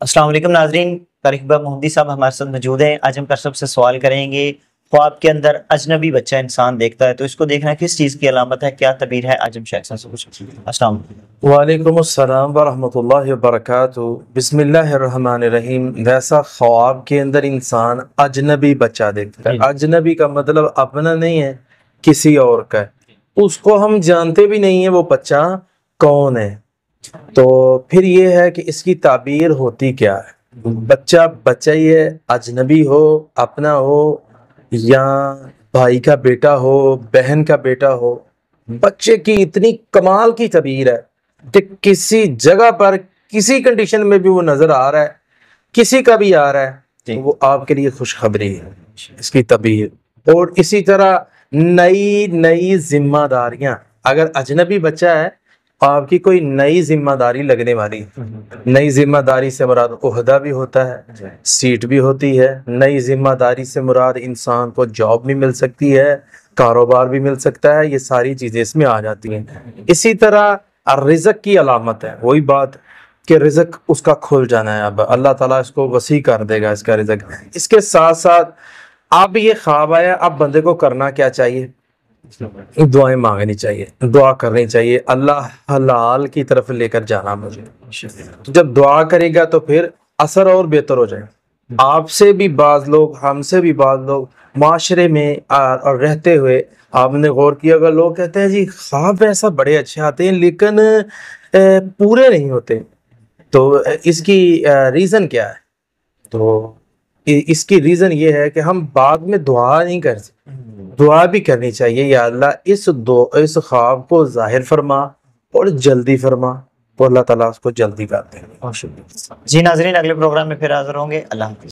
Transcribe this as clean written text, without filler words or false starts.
अस्सलाम वालेकुम नाज़रीन, तारिक इकबाल मोहम्मदी साहब हमारे साथ मौजूद हैं। आज हम कशरफ से सवाल करेंगे, ख्वाब के अंदर अजनबी बच्चा इंसान देखता है तो इसको देखना किस चीज़ की अलामत है, क्या तबीर है? आज हम शेख साहब से पूछेंगे। अस्सलाम वालेकुम। वालेकुमुस्सलाम वरहमतुल्लाहि वबरकातुहू। बिस्मिल्लाहिर्रहमानिर्रहीम। वैसा ख्वाब के अंदर इंसान अजनबी बच्चा देखता है। अजनबी का मतलब अपना नहीं है, किसी और का है, उसको हम जानते भी नहीं है वो बच्चा कौन है। तो फिर ये है कि इसकी ताबीर होती क्या है। बच्चा बच्चा ही है, अजनबी हो, अपना हो, या भाई का बेटा हो, बहन का बेटा हो। बच्चे की इतनी कमाल की तबीर है कि किसी जगह पर किसी कंडीशन में भी वो नजर आ रहा है, किसी का भी आ रहा है, तो वो आपके लिए खुशखबरी है इसकी तबीर। और इसी तरह नई नई जिम्मेदारियां, अगर अजनबी बच्चा है आपकी कोई नई जिम्मेदारी लगने वाली, नई जिम्मेदारी से मुराद ओहदा भी होता है, सीट भी होती है। नई जिम्मेदारी से मुराद इंसान को जॉब भी मिल सकती है, कारोबार भी मिल सकता है, ये सारी चीजें इसमें आ जाती हैं। इसी तरह रिज़्क की अलामत है, वही बात कि रिज़्क उसका खुल जाना है। अब अल्लाह ताला इसको वसी कर देगा इसका रिज़्क। इसके साथ साथ अब ये ख्वाब आया, अब बंदे को करना क्या चाहिए? दुआएं मांगनी चाहिए, दुआ करनी चाहिए, अल्लाह हलाल की तरफ लेकर जाना मुझे। तो जब दुआ करेगा तो फिर असर और बेहतर हो जाएगा। आपसे भी बाज लोग, हमसे भी बाज लोग माशरे में और रहते हुए आपने गौर किया, अगर लोग कहते हैं जी ख्वाब ऐसा बड़े अच्छे आते हैं लेकिन पूरे नहीं होते, तो इसकी रीज़न क्या है? तो इसकी रीज़न ये है कि हम बाद में दुआ नहीं कर सकते। दुआ भी करनी चाहिए, या अल्लाह इस ख्वाब को जाहिर फरमा और जल्दी फरमा, तो अल्लाह ताला उसको जल्दी कर दे। जी नाज़रीन, अगले प्रोग्राम में फिर हाज़िर होंगे। अल्लाह हाफ़िज़।